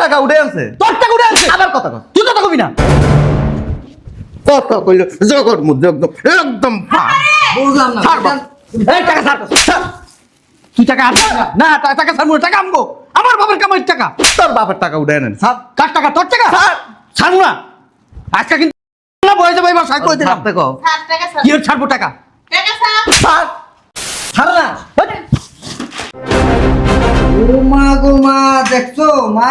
টাকা উঠে আনছে। তোর টাকা উঠে আনছে। আবার কথা কর। তুই কথা কবি না। কথা কইলো জগর মধ্যে একদম একদম বুঝলাম না। ছাড় বাপ। এই টাকা ছাড়। তুই টাকা আনছিস না? না টাকা ছাড়বো না, টাকা আমগো। আমার বাবার কামাইয়ের টাকা। তোর বাপের টাকা উঠে আনেন স্যার। কার টাকা? তোর টাকা? ছাড়বো না আজকে কিন্তু না বয়ে যাবে এবার সাইড করে দিলাম। ছাড়তে কও। স্যার টাকা স্যার কি ওর ছাড়বো টাকা? টাকা স্যার স্যার ছাড় না। ও মা গো মা, দেখছো মা,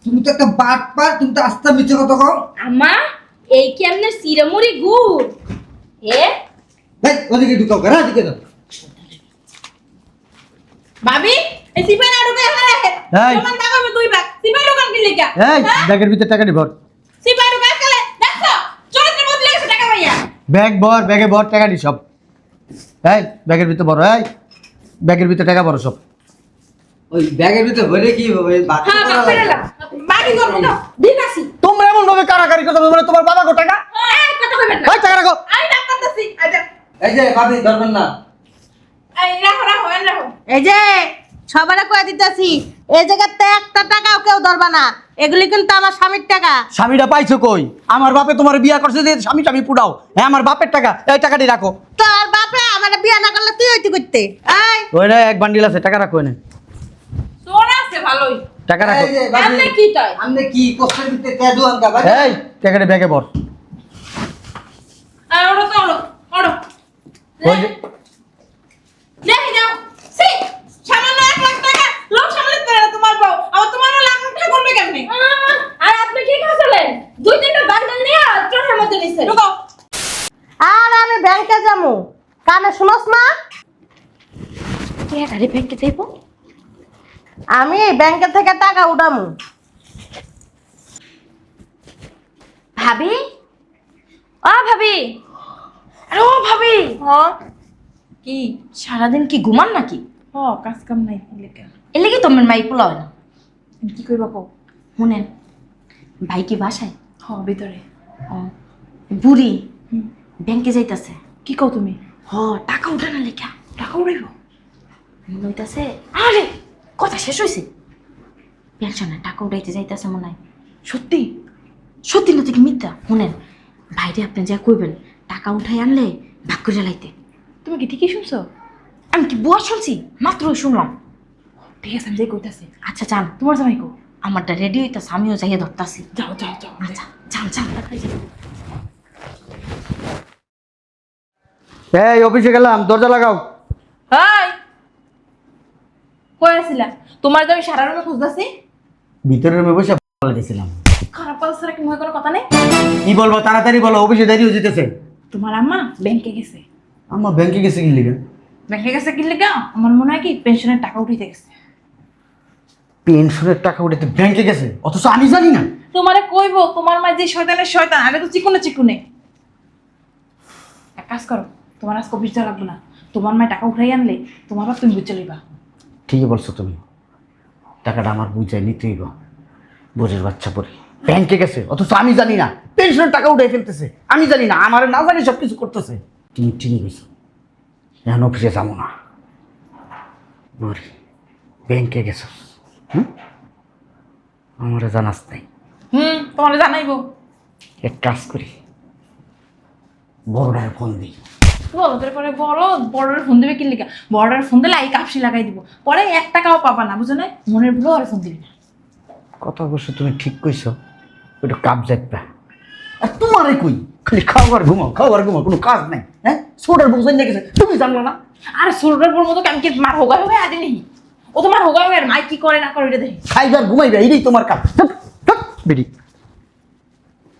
তুমি তো একটা বাটপার, তুমি তো আস্তে মিথ্যে কথা কও। আমা এই কি আপনার সিরামুড়ি গুড় এ ভাই ওদিকে ঢুকাও, ঘরে দিকে দাও। ভাবি এই সিপাই না ঢুকে এখানে রাখে এই। তোমার টাকা আমি দুই ভাগ সিপাই দোকান কি লিখা এই ব্যাগের ভিতরে টাকা নি ভর। সিপাই দোকান কালে দেখছো চরিত্র বদলে গেছে টাকা ভাইয়া ব্যাগে ভর টাকা নি সব। এই ব্যাগের ভিতরে ভর। এই ব্যাগের ভিতরে টাকা ভর সব। ওই ব্যাগের ভিতরে ভরে কি হবে? বাচ্চা হ্যাঁ করা বাপ লাগবে। ফেরালাম বাকি করবো না দিবাসি তোমরা এমন ভাবে কারাকারি কথা বলবে তোমার বাবা গো টাকা। এই কথা কইবেন না এই টাকা রাখো। আমি ডাক করতেছি আচ্ছা এই যে ভাবি ধরবেন না। এই রাখো রাখো রাখো এই যে সবারে কয়ে দিতেছি এই জায়গাতে একটা টাকাও কেউ ধরবা না, এগুলি কিন্তু আমার স্বামীর টাকা। স্বামীটা পাইছো কই? আমার বাপে তোমার বিয়া করছে যে স্বামী পুড়াও। হ্যাঁ আমার বাপের টাকা, এই টাকাটি রাখো। তোর বাপে আমার বিয়া না করলে তুই হইতে করতে। এই ওইটা এক বান্ডিল আছে, টাকা রাখো এনে। সোনা আছে ভালোই টাকা রাখো। এই যে ভাবি, আপনি কি তাই আপনি কি কোষ্ঠের ভিতরে তেজু আনকা ভাই? এই টাকাটি ব্যাগে ভর। আর ওড়ো তো ওড়ো ওড়ো ওই যে দেখি যাও সি সামান্য 1 লাখ টাকা লোক সামলাতে পারে না তোমার বউ আর তোমার লাখ লাখ টাকা করবে কেমনে আর আপনি কি করছিলেন 2-3টা বান্ডেল নিয়ে ট্রেনের মধ্যে নিছেন ঢুকাও আর আমি ব্যাংকে যাবো, কানে শুনোস না? কে গাড়ি ব্যাংকে যাইবো আমি ব্যাংকে থেকে টাকা উঠামু। ভাবি ভাবি আরে ও ভাবি কি সারাদিন কি ঘুমান নাকি কাজ কাম নাই লেখা এলে কি তোমার মাই পোলা হয় না কি কইবা কও শুনেন ভাই কি বাসায় ভিতরে ও বুড়ি ব্যাংকে যাইতাছে কি কও তুমি টাকা উঠানো লেখা টাকা উড়াইব মনে হইতাছে আরে কথা শেষ হয়েছে পেনশনের টাকা উঠাইতে যাইতাছে মনে হয় সত্যি সত্যি না থেকে মিথ্যা শুনেন ভাইরে আপনি যা কইবেন টাকা উঠাই আনলে ভাগ করে লাইতে তুমি কি ঠিকই শুনছো? আমি কি বুয়া শুনছি মাত্রই শুনলাম ঠিক আছে আমি যাই কইতাছি। আচ্ছা যান তোমার জামাই কো? আমারটা রেডি হইতাছে আমিও যাইয়া ধরতাছি যাও যাও যাও আচ্ছা যান যান তাড়াতাড়ি যান। এই অফিসে গেলাম, দরজা লাগাও। হাই কই আছিলা? তোমার যে আমি সারা রুমে খুঁজতাছি ভিতরের রুমে বসে দিয়েছিলাম। খারাপ অবস্থা কি মনে কোনো কথা নেই? কি বলবো তাড়াতাড়ি বলো, অফিসে দেরি হয়ে যেতেছে। তোমার আম্মা ব্যাংকে গেছে। আমার ব্যাংকে গেছে কি লিগে? ব্যাংকে গেছে কি লাগা? আমার মনে হয় কি পেনশনের টাকা উঠাইতে গেছে। পেনশনের টাকা উঠাতে ব্যাংকে গেছে, অথচ আমি জানি না। তোমারে কইবো তোমার মা যে শয়তানের শয়তান, আগে তো চিকুনে চিকুনে। এক কাজ করো, তোমার আজকে অফিস যাওয়া লাগবে না। তোমার মা টাকা উঠাই আনলে তোমার বাপ তুমি বুঝে লইবা। ঠিকই বলছো তুমি, টাকাটা আমার বুঝাই নিতেই গো। বোঝের বাচ্চা পরে ব্যাংকে গেছে, অথচ আমি জানি না পেনশনের টাকা উঠাই ফেলতেছে। আমি জানি না, আমার না জানি সব কিছু করতেছে। তুমি ঠিকই কইছো, এখন অফিসে যাবো না। বুড়ি ব্যাংকে গেছো, আমার জানাস নাই। তোমার জানাইবো। এক কাজ করি, বড়টায় ফোন দিই। বলো তারপরে বলো বড়ের ফোন দেবে কি লিখা? বড়ের ফোন দিলে এই কাপসি লাগাই দিব, পরে 1 টাকাও পাবা না, বুঝো না? মনের ভুলো আর ফোন দিবি না। কথা অবশ্য তুমি ঠিক কইছো, ওইটা কাপ যাইবা। আর তোমারে কই খালি খাওয়ার ঘুমাও, কোনো কাজ নাই। হ্যাঁ ছোটার বউ জানিয়ে গেছে, তুমি জানলো না? আর ছোটটার পর মতো আমি কি মার হোগা হোগা আদি নেই? ও তোমার হোগা হোগা মাই কি করে না করে এটা দেখি। খাইবার ঘুমাইবা, এটাই তোমার কাজ। বেরি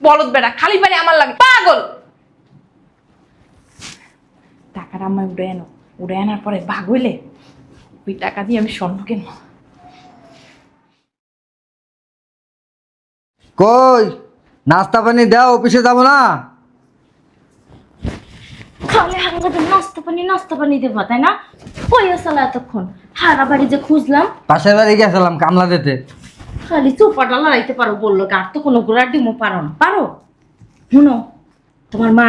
বলদ বেটা খালি পারে আমার লাগে পাগল। টাকাটা আমায় উড়ে আনো, উড়ে আনার পরে ভাগ হইলে ওই টাকা দিয়ে আমি স্বর্ণ কিনবো। কই নাস্তা পানি দাও, অফিসে যাবো না। খালি হাঙ্গাতে নাস্তা পানি দেবো তাই না কই আসলে এতক্ষণ হারা বাড়ি যে খুঁজলাম পাশের বাড়ি গেছিলাম কামলা দিতে। খালি চোপাটা লড়াইতে পারো বললো আর তো কোনো ঘোরার ডিমও পারো না পারো শুনো তোমার মা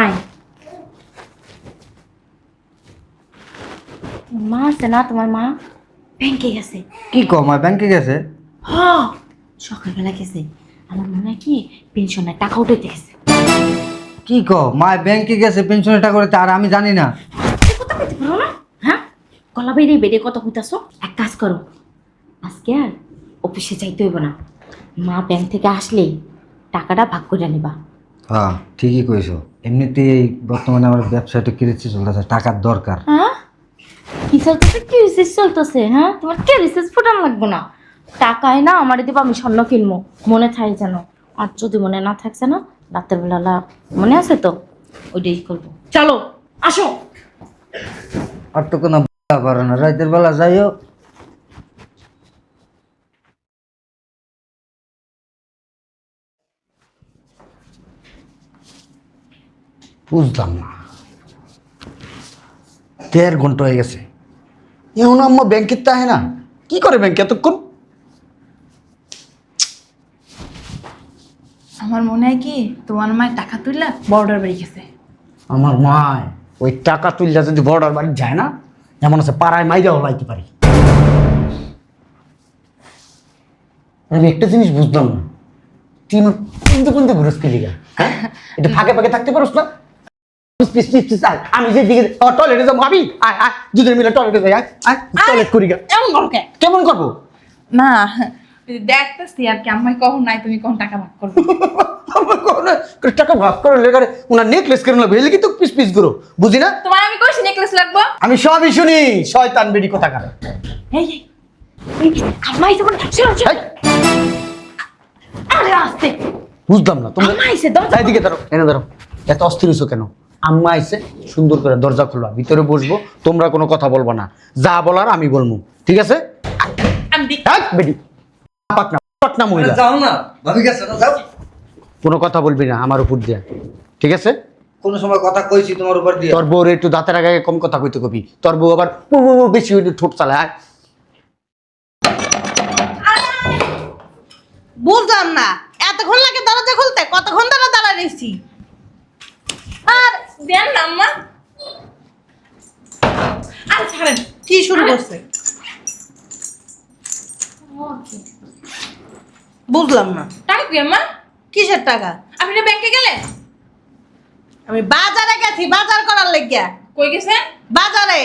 আছে না তোমার মা ব্যাংকে গেছে কি কম ব্যাংকে গেছে? হ সকালবেলা গেছে, আমার মনে হয় কি পেনশনের টাকা উঠাইতে গেছে। কি কো মা ব্যাংকে গেছে পেনশনের টাকা করতে, আর আমি জানি না? কথা কইতে পারো না? হ্যাঁ, গলা বাইরে বেড়ে কথা কইতাছো। এক কাজ করো, আজকে আর অফিসে যাইতে হইব না, মা ব্যাংক থেকে আসলেই টাকাটা ভাগ করে নিবা। হ্যাঁ ঠিকই কইছো। এমনিতেই এই বর্তমানে আমার ব্যবসাটা কিরেছি চলতেছে, টাকার দরকার। হ্যাঁ, কি চলতেছে? কি রিসার্চ চলতেছে? হ্যাঁ, তোমার কি রিসার্চ ফুটান লাগবে না, টাকায় না আমার দিব, আমি স্বর্ণ কিনবো, মনে থাকে যেন। আর যদি মনে না থাকছে না, রাতের বেলা মনে আছে তো, ওইটাই করবো। চলো আসো। আর তো কোনো পারে না, রাতের বেলা যাইও। বুঝলাম না, 1.5 ঘন্টা হয়ে গেছে, এখন আম্মা ব্যাংকের তা হয় না। কি করে ব্যাংকে এতক্ষণ? আমার মনে হয় কি তোমার মায়ের টাকা তুললা বর্ডার বাড়ি গেছে। আমার মা ওই টাকা তুললে যদি বর্ডার বাড়ি যায় না, এমন আছে পাড়ায় মাইরাও লাইতে পারি। আমি একটা জিনিস বুঝলাম না, তুই আমার কোনতে কোনতে ঘুরস কি লিগা? হ্যাঁ, এটা ফাঁকে ফাঁকে থাকতে পারোস না? আমি যে দিকে টয়লেটে যাবো, ভাবি আয় আয় দুজন মিলে টয়লেটে যাই, আয় আয় টয়লেট করি গা। এমন করো কে? কেমন করবো? না, দেখতেছি আর কি আম্মাই কখন নাই তুমি কখন টাকা ভাগ করবে। আমার কোনো টাকা ভাগ করে লেগারে ওনার নেকলেস কেন লাগবে, এলে কি তো পিস পিস করো, বুঝি না? তোমার আমি কইছি নেকলেস লাগবো। আমি সবই শুনি, শয়তান বেডি কোথাকার। এই আম্মা এসে বলে শোনো শোনো। এই, আরে আস্তে, বুঝলাম না তোমরা। আম্মা এসে দরজা এদিকে ধরো, এনে ধরো। এত অস্থির হইছো কেন? আম্মা আইছে, সুন্দর করে দরজা খুলবা, ভিতরে বসবো, তোমরা কোনো কথা বলবা না, যা বলার আমি বলবো, ঠিক আছে? আমি দিক এক বেডি পাটনা পাটনা মহিলা, যাও না, ভাবি গেছে না, যাও। কোনো কথা বলবি না আমার উপর দিয়া, ঠিক আছে? কোনো সময় কথা কইছি তোমার উপর দিয়ে? তোর বউর একটু দাঁতের আগে কম কথা কইতে কবি, তোর বউ আবার বেশি হইলে ঠোঁট চালায়। আয়। বুঝলাম না, এতক্ষণ লাগে দরজা খুলতে? কতক্ষণ ধরে দাঁড়ায় রয়েছি। আর দেন না আম্মা। আর ছাড়েন। কি শুরু করছে বুঝলাম না। টাকা কি আম্মা? কিসের টাকা? আপনি না ব্যাংকে গেলেন? আমি বাজারে গেছি, বাজার করার লাগিয়া। কই গেছেন? বাজারে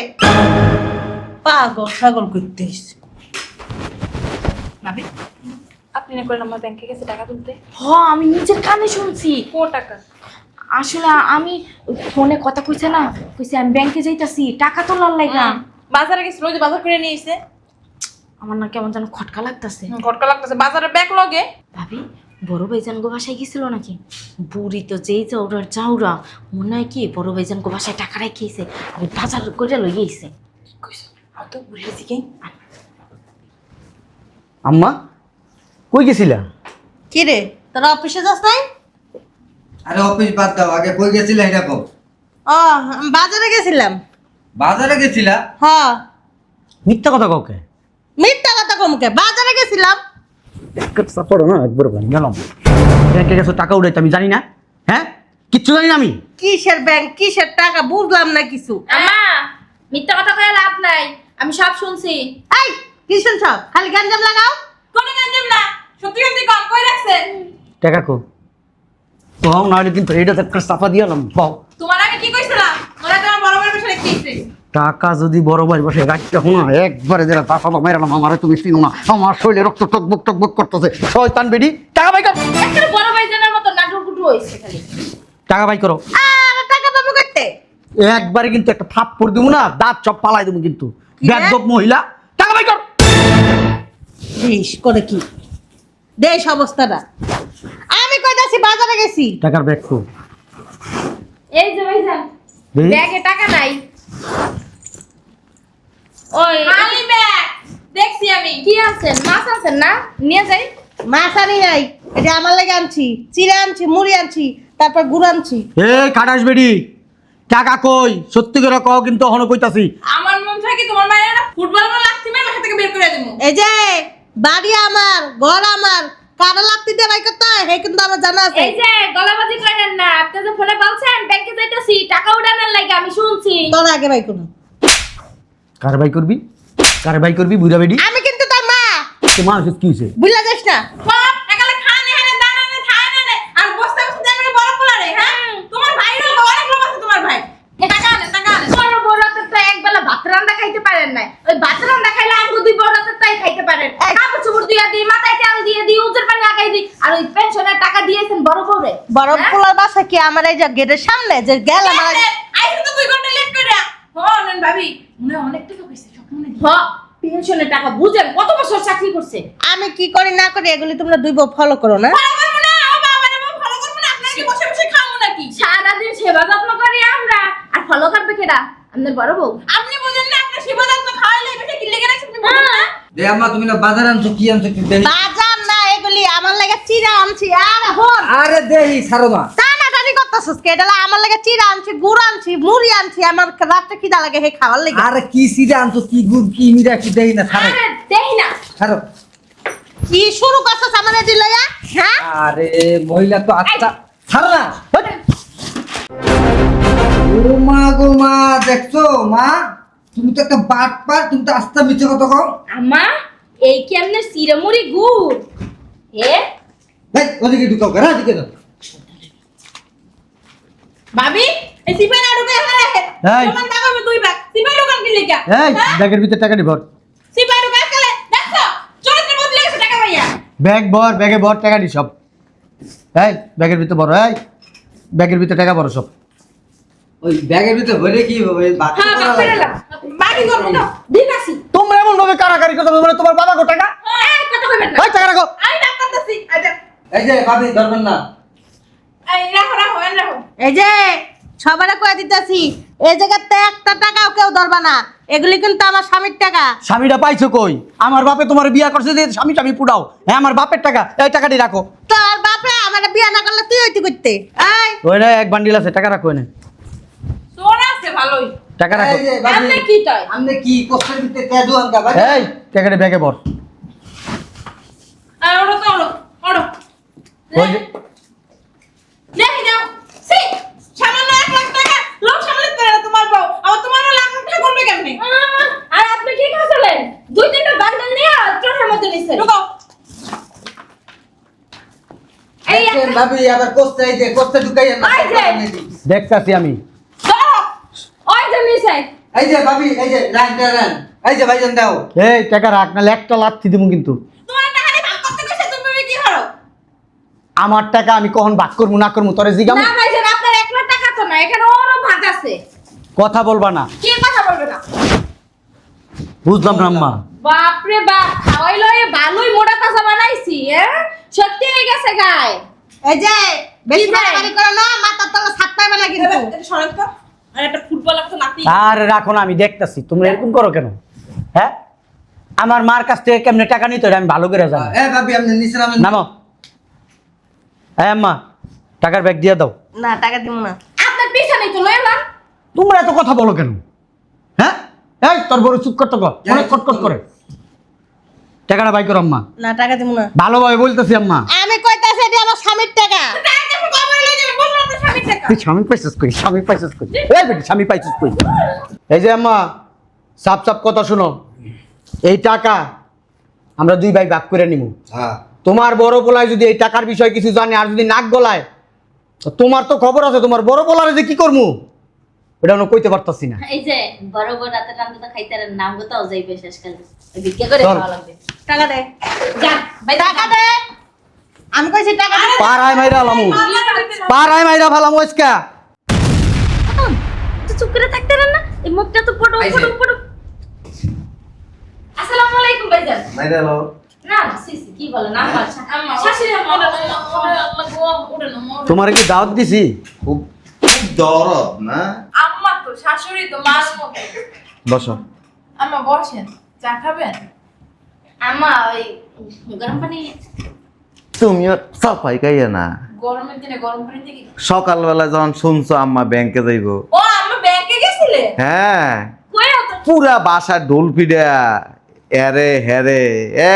পাগল ছাগল করতে এসেছি। ভাবি আপনি না কইলেন আমার ব্যাংকে গেছে টাকা তুলতে? হ, আমি নিজের কানে শুনছি। কো টাকা? আসলে আমি ফোনে কথা কইছে না, কইছে আমি ব্যাংকে যাইতাছি টাকা তোলার লাগা। বাজারে গেছিল, ওই যে বাজার করে নিয়ে এসে। আমার না কেমন যেন খটকা লাগতাছে। ঘটকা লাগতেছে, বাজারে ব্যাগ লগে। ভাবি বড় ভাইজান গো বাসায় গেছিল নাকি? বুড়ি তো যেই চাউরার চাউরা, মনে হয় কি বড় ভাইজান গো বাসায় টাকা রেখেছে, আমি বাজার করে লই গেছে। কইছ আও তো বুড়ি হইছে কি? আম্মা কই গেছিলা? কি রে, তোরা অফিসে যাস নাই? আরে অফিস বাদ দাও, আগে কই গেছিলে এটা কও। ও, আমি বাজারে গেছিলাম। বাজারে গেছিলা? হ্যাঁ, মিথ্যা কথা কাউকে মিথ্যা কথা কমকে, বাজারে গেছিলাম। সাপড়ো না একবার গেলাম ব্যাংকে গেছো, টাকা উঠাইতে আমি জানি না? হ্যাঁ, কিচ্ছু জানি না আমি। কিসের ব্যাংক, কিসের টাকা, বুঝলাম না কিছু। আম্মা মিথ্যা কথা কয়ে লাভ নাই, আমি সব শুনছি। এই কি শুনছ? খালি গাঞ্জাম লাগাও। কোনে জানতাম না, সত্যি সত্যি কম কই রাখছেন? টাকা কো পাও নাহলে কিন্তু এটা একটা চাপা দিয়ালাম। পাও তোমার আমি কি কইছিলাম? ওরা তোমার বড় বড় বিষয় রেখেছে। টাকা যদি বড় ভাই বসে রাখতে না, একবারে যারা চাপা মেরালাম, আমার তুমি চিনো না, আমার শরীরে রক্ত টকবক টকবক করতেছে। শয়তান বেডি, টাকা বাই কর। একটা বড় ভাইজানের মতো নাটক গুটু হইছে খালি। টাকা বাই করো। আর টাকা পাবো করতে? একবারে কিন্তু একটা থাপ্পড় দিব না, দাঁত চপ পালাই দেবো কিন্তু। কি রে? বেদব মহিলা, টাকা বাই কর। দেশ করে কি দেশ অবস্থাটা? আমি কইতাছি বাজারে গেছি। টাকার ব্যাগ কো এই যে ভাইজান দেখি। ব্যাগে টাকা নাই। ওই খালি ব্যাগ দেখছি আমি। কি আছেন? মাছ আছেন না? নিয়ে যাই। মাছ আনি নাই, এটা আমার লাগে আনছি। চিড়ে আনছি, মুড়ি আনছি, তারপর গুড় আনছি। এই খাটাস বেডি, টাকা কই? সত্যি করে কও কিন্তু, হন কইতাছি। আমার মন চায় কি তোমার মায়ের একটা ফুটবল বল লাগছে, মেয়ে বাসা থেকে বের করে দেবো। এই যে বাড়ি আমার, ঘর আমার, কারা লাগতে দিয়ে বাই করতে হয়, হে কিন্তু আমার জানা আছে। এই যে গলাবাজি করেন না, আপনি যে ফোনে বলছেন ব্যাংকে যাইতাছি টাকা উঠানোর লাগে, আমি শুনছি। তোর আগে বাই করুন। কার বাই করবি? কার বাই করবি বুড়া বেডি? আমি কিন্তু তার মা, তোমার কি হইছে? বুঝলা যাস না। মা বড় পোলার বাসা কি আমার এই যে গেটের সামনে যে গেল আমার আইছো তো 2 ঘন্টা লেট করে নেন ভাবি মনে হয় অনেক টাকা পাইছে সব মনে পেনশনের টাকা বুঝেন কত বছর চাকরি করছে। আমি কি করি না করি এগুলি তোমরা দুই বউ ফলো করো না। ফলো করব না ও বাবা রে ফলো করব না আপনাকে বসে বসে খাবো নাকি সারাদিন সেবা যত্ন করি আমরা আর ফলো করবে কেডা আমাদের বড় বউ। আপনি বুঝেন না আপনি সেবা যত্ন খাওয়াইলে এটা কি লেগে রাখছেন আপনি বুঝেন না দে আম্মা তুমি না বাজার আনছো কি আনছো একটু দেখি। বাজার না এগুলি আমার লাগে চিরা আনছি আর হন আরে দেহি ছাড়ো মা। টানাটানি করতেছস কে এটা আমার লাগে চিরা আনছি গুড় আনছি মুড়ি আনছি আমার রাতে খিদা লাগে হে খাওয়ার লাগে। আরে কি সিরে আনছো কি গুড় কি মিরা কি দেহি না ছাড়ো আরে দেই না ছাড়ো। কি শুরু করছস আমারে দিলয়া হ্যাঁ? আরে মহিলা তো আচ্ছা ছাড়ো না। ও মা গো মা দেখছো মা তুমি তো একটা বাটপার তুমি তো আস্তে মিছে কথা কও। আম্মা এই কি আপনার সিরামুড়ি গুড় এ ভাই ওদিকে ঢুকাও ঘরে দিকে দাও। ভাবি এই সিপাই না ঢুকে এখানে রাখে এই। তোমার টাকা হবে 2 ভাগ সিপাই দোকান কি লেগা এই ব্যাগের ভিতরে টাকা ভর। সিপাই ঢুকে গেলে দেখছো চরিত্র বদলে গেছে টাকা ভাইয়া ব্যাগে ভর টাকা দি সব। এই ব্যাগের ভিতরে ভর, এই ব্যাগের ভিতরে টাকা ভর সব। ওই ব্যাগের ভিতরে ভরে কি হবে বাকি হ্যাঁ করা বাপরে লাগবে। না বাকি করব না দিনাসি তোমরা এমন ভাবে কারাকারি করতে মানে তোমার বাবা কো টাকা? এই কথা কইবেন না এই টাকা রাখো। আমি ডাক করতেছি আচ্ছা এই যে ভাবি ধরবেন না। এই রাখো রাখো এনে রাখো এই যে সবারে কয়ে দিতেছি এই জায়গাতে একটা টাকাও কেউ ধরবা না এগুলি কিন্তু আমার স্বামীর টাকা। স্বামীটা পাইছো কই? আমার বাপে তোমার বিয়া করছে যে স্বামী পুড়াও। হ্যাঁ আমার বাপের টাকা, এই টাকাটি রাখো। তোর বাপে আমার বিয়া না করলে তুই হইতে করতে এই ওই না এক বান্ডিল আছে, টাকা রাখো এনে। সোনা আছে ভালোই টাকা রাখো। এই যে ভাবি আপনি কি তাই আপনি কি কষ্টের ভিতরে তেজু আনকা ভাই। এই টাকাটি ব্যাগে ভর। আর ওড়ো তো ওড়ো ওড়ো ওই যে দেখি দাও সি সামান্য 1 লাখ টাকা লোক সামলাতে পারে না তোমার বউ আবার তোমার লাখ টাকা করবে কেমনে আর আপনি কি করছিলেন 2-3টা বান্ডেল নিয়ে ট্রেনের মধ্যে নিছেন। ঢুকাও এই দেখেন ভাবি আবার কষ্টে এই যে কষ্টে ঢুকাইয়েন না। এই যে। দেখতাছি আমি। দাও ওই যে নিছে এই যে ভাবি এই যে রান এই যে ভাইজান দাও। এই টাকা রাখ, নাহলে একটা লাথি দিব কিন্তু। তোমার টাকা নিয়ে ভাগ করতে কইছে তুমি কি করো আমার টাকা আমি কখন ভাগ করবো না করবো তোরে জিগাম। না ভাইজান আপনার 1 লাখ টাকা তো না এখানে ওরও ভাগ আছে। কথা বলবা না। কি কথা বলবে না বুঝলাম না আম্মা। বাপরে বাপ খাওয়াইলো এ ভালোই মোটা তাজা বানাইছি হ্যাঁ সত্যি হয়ে গেছে গায়। এই যে বেশি কি যায়? বাড়াবাড়ি করো না মাথার তলে ছাদ পাইবে না কিন্তু। এটা সরাই তো আর একটা ফুটবলের মতো লাতি আরে রাখো না, আমি দেখতাছি। তোমরা এরকম করো কেন? হ্যাঁ আমার মার কাছ থেকে কেমনে টাকা নিতে হয় আমি ভালো করে জানি। এই ভাবি আপনি নিচে নামেন। নামো। এই আম্মা টাকার ব্যাগ দিয়ে দাও। না টাকা দিব না। আপনার পিছনেই তো লয়ে না তোমরা এত কথা বলো কেন? হ্যাঁ এই তোর বড় চুপ করতে কর, অনেক কটকট করে। টাকাটা বাই করো আম্মা। না টাকা দিব না। ভালোভাবে বলতেছি আম্মা। আমি কইতাছি এটা আমার স্বামীর টাকা। টাকা যখন কবরে লয়ে যাবে বলুন আপনার স্বামীর টাকা তুই স্বামী পাইছিস কই? স্বামী পাইছিস কই? এই বেটি স্বামী পাইছিস কই? এই যে আম্মা সাপ সাপ কথা শুনো। এই টাকা আমরা 2 ভাই ভাগ করে নিব। হ্যাঁ তোমার বড় পোলায় যদি এই টাকার বিষয়ে কিছু জানে আর যদি নাক গলায়, তো তোমার তো খবর আছে। তোমার বড় পোলারে যে কি করবো এটা আমি কইতে পারতাছি না। এই যে বড় বড় রাতে রান্না খাইতে আর নাম গোতাও যাইবে শেষকালে ভিক্ষা করে চল। খাওয়া লাগবে। টাকা দে। যান ভাই টাকা দে। আমি কইছি টাকা দে। পাড়ায় মাইরা লামু, পাড়ায় মাইরা ফালামু আজকা। তুই চুপ করে থাকতে পারেন না এই মুখটা তো পড়ো আইছে। পড়ো আসসালামু আলাইকুম ভাইজান। মাইরা লো। না সিসি কি বলেন আমার আম্মা শাশুড়ি আম্মা আল্লাহ গো ওরে না তোমার কি দাওয়াত দিছি? খুব দরদ না আম্মা তো শাশুড়ি তো মার মতো বসো। আম্মা বসেন চা খাবেন আম্মা ওই গরম পানি তুমিও সাফাই গাইয়া না। গরমের দিনে গরম পানি থেকে সকালবেলা যখন শুনছো আম্মা ব্যাংকে যাইবো, ও আম্মা ব্যাংকে গেছিলে হ্যাঁ কই তো পুরা বাসায় ঢোল পিড়া এরে হেরে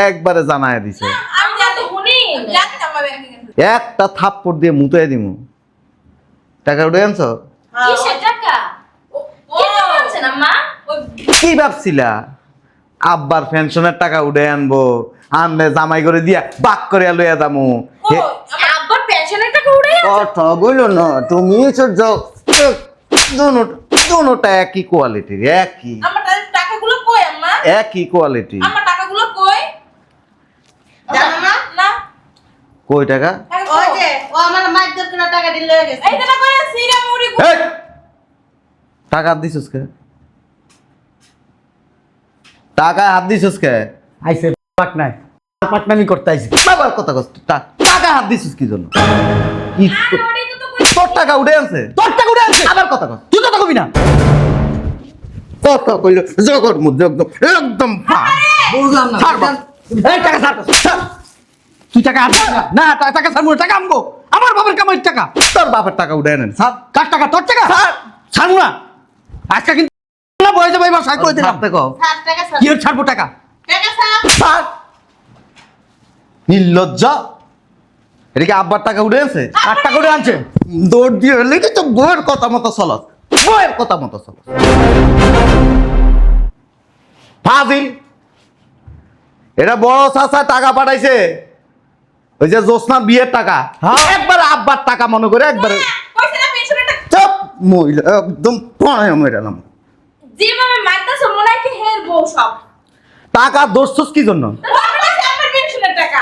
একবারে জানায় দিছে। আমি জানি শুনি জানি আম্মা ব্যাংকে গেছে একটা থাপ্পড় দিয়ে মুতাই দিমু। টাকা উঠে আনছো? কিসের টাকা ও কি বলছেন আম্মা ওই কি ভাবছিলা আব্বার পেনশনের টাকা উঠে আনবো, আনলে জামাই করে দিয়া বাক করে লইয়া যামু? ও আব্বার পেনশনের টাকা উড়ে কথা বলো না তুমি, যাও দুটা একই কোয়ালিটির, একই আমার টাকাগুলো কই আম্মা একই কোয়ালিটি। আমার টাকাগুলো কই জানো না? না কই টাকা? টাকা রাখো ওই যে ও আমার মাইর করে টাকা দিলে হয়ে গেছে এই দাদা কই সিরা মুড়ি এই! টাকা হাত দিছিস কে? টাকা হাত দিছিস কে? আইসে পাটনায় পাটনামি করতে আইসি। বাবার কথা কস, টাকা হাত দিছিস কি জন্য? কি আর ওটাই তো কই তোর টাকা উঠে আছে? তোর টাকা উঠে আনছে, আবার কথা কস। তুই কথা কবি না। কথা কইলো জগর মধ্যে একদম একদম বুঝলাম না ছাড় বাপ। এই টাকা ছাড়, ছাড়। তুই টাকা হাত দিবি না। না টাকা ছাড়বো না, টাকা আমগো, আমার বাবার কামাইয়ের টাকা। তোর বাপের টাকা উঠে আনেন স্যার। কার টাকা? তোর টাকা ছাড়বো না আজকে, কিন্তু না বয়ে যাবে এবার সাই করে দিলাম। ছাড়তে কও। 7 টাকা স্যার কি ওর ছাড়বো টাকা? টাকা স্যার স্যার নির্লজ্জ, এদিকে আব্বার টাকা উঠে আছে, আর টাকা উঠে আনছে। দৌড় দিয়ে লেগে তো বউয়ের কথা মতো চলত, বউয়ের কথা মতো চলত। ফাজিল, এটা বড় চাচা টাকা পাঠাইছে, ওই যে জোসনার বিয়ের টাকা। হ্যাঁ। একবার আব্বার টাকা মনে করে একবারে কইছে না পেনশনের টাকা চপ মহিলা একদম পড়ায় মেরালাম। যেভাবে মারতাছো মনে হয় কি হের বউ সব টাকা দোষছস কি জন্য? আমার পেনশনের টাকা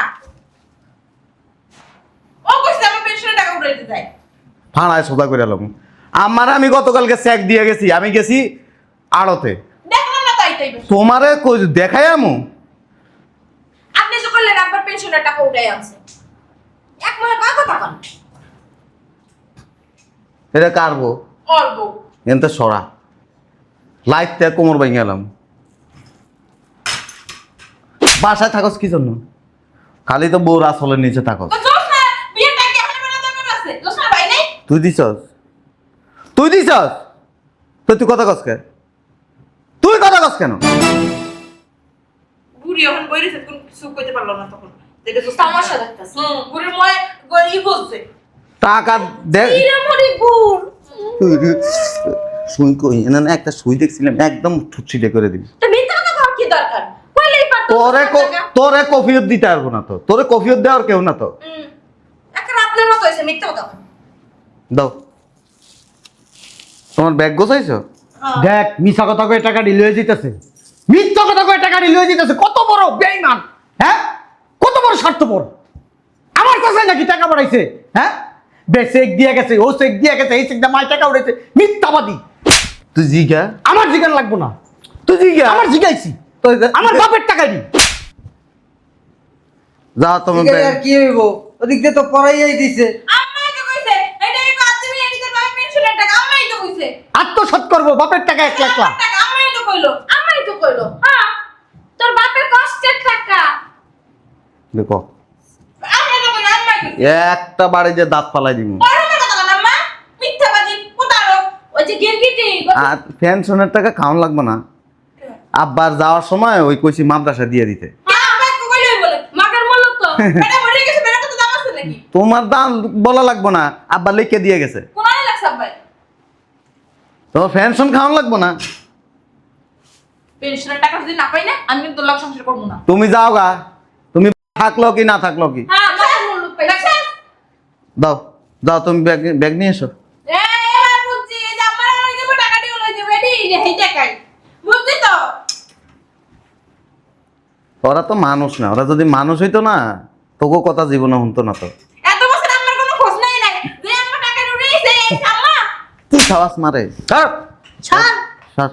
ও কইছে আমার পেনশনের টাকা উড়াইতে যায় ফাড়ায় সোজা করে এলাম। আমার আমি গতকালকে চেক দিয়ে গেছি, আমি গেছি আড়তে, দেখলাম না তাই তাই তোমারে দেখাই আমু। আপনি তো করলেন আব্বার পেনশনের টাকা উঠাই আনছে এক মাস কার কথা কন এটা কারবো অল্প এনতে সরা লাইট তে কোমর ভেঙে গেলাম। বাসায় থাকস কি জন্য? খালি তো বউর আসলের নিচে থাকস। তো জোসনা বিয়ের টাকা এখনো বানাতে আছে জোসনা ভাই নাই তুই দিছস, তুই দিছস তো তুই কথা কস কে? তুই কথা কস কেন? বুড়ি এখন বইরেছে কোন কিছু কইতে পারলো না তখন যেটা তো তামাশা দেখতাছে বুড়ির ময় গই বলছে টাকা দেখ ইরামরি গুড় সুই কই না, না একটা সুই দেখছিলাম একদম ছিটে করে দিবি। তো মিথ্যা কথা কওয়ার কি দরকার কইলেই পারতো তোরে কফিয়ত দিতে পারবো না তো, তোরে কফিয়ত দেওয়ার কেউ না তো। একটা আপনার মতো হইছে মিথ্যা কথা দাও, তোমার ব্যাগ গোছাইছো? দেখ মিথ্যা কথা কয়ে টাকা ডিল হয়ে যেতেছে, মিথ্যা কথা কয়ে টাকা ডিল হয়ে যেতেছে। কত বড় বেঈমান, হ্যাঁ? কত বড় স্বার্থপর। আমার কাছে নাকি টাকা বাড়াইছে, হ্যাঁ? চেক দিয়ে গেছে, ও চেক দিয়ে গেছে, এই চেক দিয়ে মাই টাকা উঠেছে, মিথ্যাবাদী। তুই জিগা, আমার জিগান লাগবো না, তুই জিগা, আমার জিগাইছি, আমার বাপের টাকা দি। যা তোমার ঠিক আছে, আর কি হইব? ওদিক দিয়ে তো পড়াইয়াই দিছে। আম্মাই তো কইছে এটাই কাজ তুমি এদিকে ভাই পেনশনের টাকা আম্মাই তো কইছে আত্মসাৎ করবো বাপের টাকা 1 লাখ লাখ। টাকা আম্মাই তো কইলো হ্যাঁ তোর বাপের কষ্টের টাকা দেখো আম্মাই তো কইলো আম্মাই কইছে একটা বাড়ি যে দাঁত ফালাই দিব। বড় কথা কথা আম্মা মিথ্যাবাদী প্রতারক ওই যে গিরগিটি আর পেনশনের টাকা খাওয়ান লাগবে না, আব্বার যাওয়ার সময় ওই কইছি মাদ্রাসা দিয়ে দিতে। হ্যাঁ আম্মাই কইলোই বলে মাগার মূল্য তো এটা মরে গেছে বেটা তো দাম আছে নাকি তোমার দাম বলা লাগবে না, আব্বা লিখে দিয়ে গেছে। কোন লাগছে আব্বাই তোমার পেনশন খাওয়ান লাগবে না। পেনশনের টাকা যদি না পাই না আমি কিন্তু লাখ সংসার করব না তুমি যাও গা, তুমি থাকলো কি না থাকলো কি, হ্যাঁ মাগার মূল্য পাই রাখছেন দাও যাও তুমি ব্যাগ ব্যাগ নিয়ে এসো। এবার বুঝছি এই যে আমার লই দেব টাকা দিয়ে লই দেব এডি এই টাকাই বুঝছি তো ওরা তো মানুষ না, ওরা যদি মানুষ হইতো না তোকে কথা জীবনে শুনতো না তো। এত বছর আমার কোনো খোঁজ নাই যে আমার টাকা উড়িয়েছে আম্মা তুই খাওয়াস মারে স্যার ছাড় স্যার,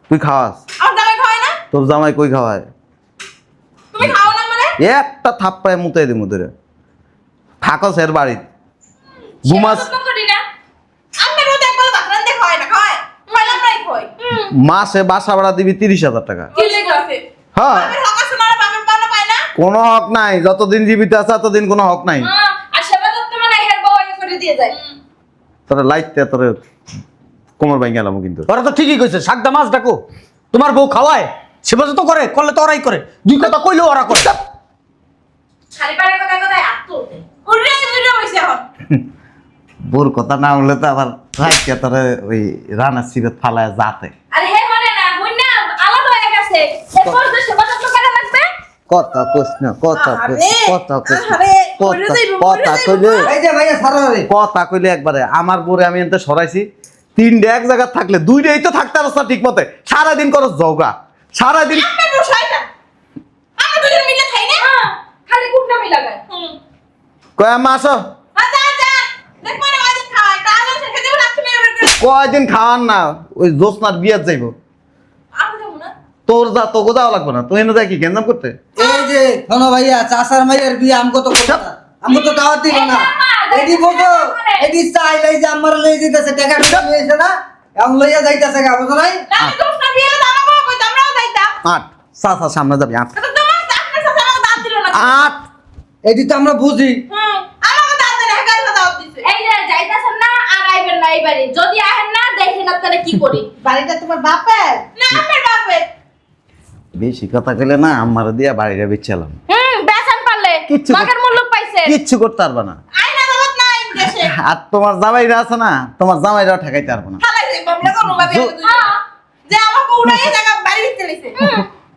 তুই খাওয়াস, আমার জামাই খাওয়াই না তোর জামাই কই খাওয়ায়? তুমি খাও না মানে একটা থাপ্পায় মুতাই দিমু তোরে। থাকস এর বাড়িতে ঘুমাস, সেবা যত্ন করি না আমি রোজ একবার বাতরান দে খাওয়াই না খাওয়াই খাইলাম নাই খাই মাসে বাসা ভাড়া দিবি 30,000 টাকা। কি লেগে আছে হ্যাঁ, বাপের হক আছে না আর বাপের পাওনা পায় না কোনো হক নাই, যতদিন জীবিত আছে ততদিন কোনো হক নাই। আর সেবা যত্ন মানে হের বউ আগে করে দিয়ে যায় তোরে লাইতে তোরে কোমর ভাঙ গেলাম কিন্তু। ওরা তো ঠিকই কইছে, শাকদা মাছ ডাকো, তোমার বউ খাওয়ায়, সেবা তো করে, করলে তো ওরাই করে, দুই কথা কইলেও ওরা করে। খালি পারে কথা কথায় আত্ম উঠে উড়ে উড়ে হইছে এখন বোর কথা না হলে তো আবার রাইতে তোরে ওই রানা সিবেত ফালায় যাতে আরে হে মানে না হই না আলাদা হয়ে গেছে এরপর যে সেবা যত্ন করা লাগবে কথা কইস না, কথা কইস, কথা কইস, আরে মরে যাইবো, মরে কথা যাইবো, কইলে, এই যে ভাইয়া সারা রে। কথা কইলে একবারে আমার বোরে আমি এনতে সরাইছি, 3টে এক জায়গা থাকলে 2টাই তো থাকতে পারছ না ঠিক মতে, সারাদিন করস জগা, সারাদিন আমরা তো শয়তান আমরা দুজন মিলে খাই না খালি কুটনামি লাগায় কয় আম্মা আসো। দেখো না ওই খাওয়া একটা আলো শেখে দেব লাচ্ছি মেরে বের করে কয়দিন খাওয়ান না, ওই জোসনার বিয়ার যাইব। আমি যাবো না তোর যা তোকে যাওয়া লাগবে না, তুই এনে যাই কি গেঞ্জাম করতে? এই যে শোনো ভাইয়া, চাচার মাইয়ের বিয়ে আমগো তো করবে না, আমগো তো দাওয়াত দিব না। এডি বলবো, এডি চাইলেই যে আমার লই যাইতেছে, টাকা টাকা লইছে না, আম লইয়া যাইতেছে গা, বুঝো নাই? না আমি দোষ না বিয়ে দাও আমাকে কই আমরাও যাইতা আট চাচা সামনে যাবি, আট তো তোমার আপনার সাথে আমাকে দাঁত দিল না আট। এডি তো আমরা বুঝি। আমাকে দাঁত দেন হেগাল দাঁত দিছে এই যে যাইতাছেন না আর আইবেন না এই বাড়ি, যদি আহেন না দেখেন আপনারা কি করি। বাড়িটা তোমার বাপের? না আমার বাপের বেশি কথা কইলে না আমার দিয়া বাড়িটা বেচালাম। বেসান পারলে কিচ্ছু বাকের মুল্লুক পাইছে। কিচ্ছু করতে পারবে না। আইনা দাঁত নাই দেশে আর তোমার জামাইরা আছে না, তোমার জামাইরাও ঠেকাইতে পারবে না। খালাই যাই মামলা করব ভাবি যে আমাকে উড়াই জায়গা বাড়ি দিতে লইছে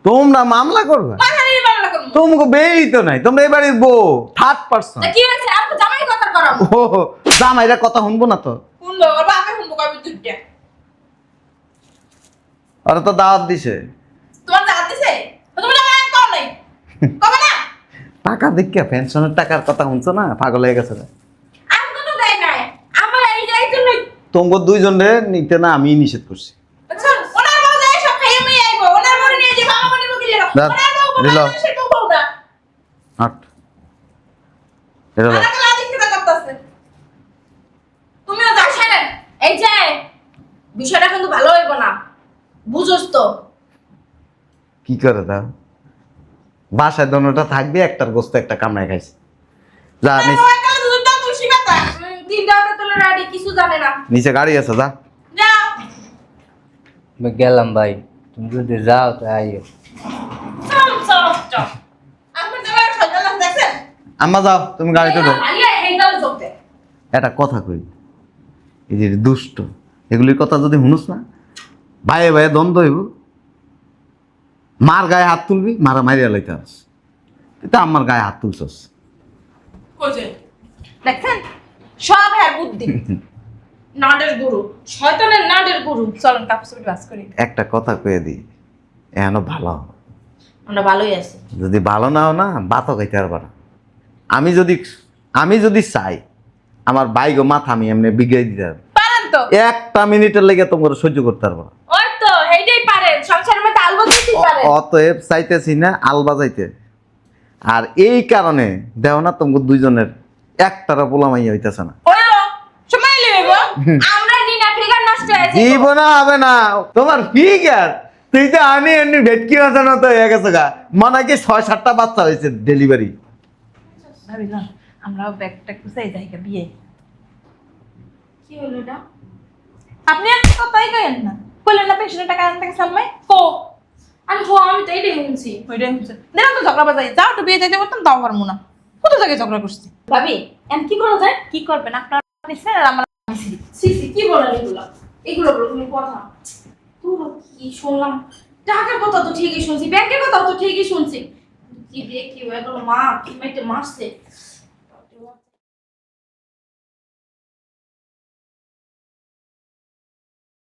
তোমরা মামলা করবে? মাথারি মামলা করব তোমাকে বেই তো নাই, তোমরা এই বাড়ির বউ, থার্ড পারসন। তা কি হইছে? আমি তো জামাই কথা করাম। ও জামাইরা কথা শুনবো না তো? শুনলো ওর বাপে শুনবো কবে দুইটা ওরা তো দাওয়াত দিছে। তোমার দাঁত দিছে তুমি না মান কর নাই কবে না টাকা দেখে পেনশনের টাকার কথা শুনছো না, পাগল হয়ে গেছে। আমি তো দেই নাই, আমার এই যে এই জন্যই তোমাকে দুইজনে নিতে না আমি নিষেধ করছি। আচ্ছা ওনার বউ যায় সব খাইয়ে নিয়ে আইবো ওনার বউ নিয়ে যে বাবা মনি বকি লেখা দাঁত ওনার বউ দিল। বলে সে তো বউ না আট এটা দাও। আমাকে লাদি কি করতেছে তুমিও যাও আসেন। এই যে বিষয়টা কিন্তু ভালো হইব না, বুঝোস তো? কি করে দাও? বাসায় দোনোটা থাকবে, একটার গোস্ত একটা কামড়ায় খাইছে। যা ওই কালে দুধ দাও তুলসী পাতা তিনটা হাতে তোলে রাডি, কিছু জানে না। নিচে গাড়ি আছে, যা। যাও मैं गेलम भाई, तुम যদি যাও তো আইও। চল চল চল। আমার তোমার সকাল দেখছেন আম্মা যাও, তুমি গাড়িতে উঠো। আলিয়া হেইতালে চলতে। একটা কথা কই, এই যে দুষ্ট এগুলির কথা যদি শুনুস না, ভাইয়ে ভাইয়ে দ্বন্দ্ব হইব, মার গায়ে হাত তুলবি, মারা মারিয়া লইতে আস। এটা আমার গায়ে হাত তুলছস। কইছে দেখছেন সব হ্যাঁ বুদ্ধি নাডের গুরু, শয়তানের নাডের গুরু। চলেন কাপড় বাস করি। একটা কথা কয়ে দিই, এখনো ভালো হও। আমরা ভালোই আছি। যদি ভালো না হও না, বাতও খাইতে পারবা না। আমি যদি চাই, আমার বাইগো মাথা আমি এমনি বিগড়ে দিতে পারবো। পারেন তো? একটা মিনিটের লেগে তোমরা সহ্য করতে পারবো না। ওই তো হেইটাই পারেন, সংসারের মধ্যে আলবো দিতে পারেন। অতএব চাইতেছি না আল বাজাইতে। আর এই কারণে দেও না তোমাকে দুইজনের একটারা পোলামাই হইতেছে না। ওই সময় লইব আমরা নিনা ফিগার নষ্ট হয়েছে। জীবনে হবে না তোমার ফিগার। তুই তো আমি এমনি ভেটকি মাছানো তো হয়ে গেছে গা, মনে হয় কি 6-7টা বাচ্চা হয়েছে ডেলিভারি। ভাবি না আমরাও ব্যাগটা কুচাই যাই বিয়ে। কি হলো এটা? আপনি একটা কথাই কইেন না, বললেন না পেছনের টাকা আনতে গেছে আম্মাই কো। আমি আমি তো এটাই শুনছি। ওইটাই হচ্ছে দেখলাম তো ঝগড়া বাজাই, যাও একটু বিয়ে যাইতে করতাম তাও পারবো না। কত জায়গায় ঝগড়া করছি। ভাবি এম কি করা যায়? কি করবেন আপনার নিছেন আর আমার নিছি। সিসি কি বলেন এগুলো বলো তুমি কথা। তুই কি শুনলাম, টাকার কথা তো ঠিকই শুনছি, ব্যাংকের কথা তো ঠিকই শুনছি, কি দিয়ে কি হয়ে গেল, মা কি মাইতে মারছে।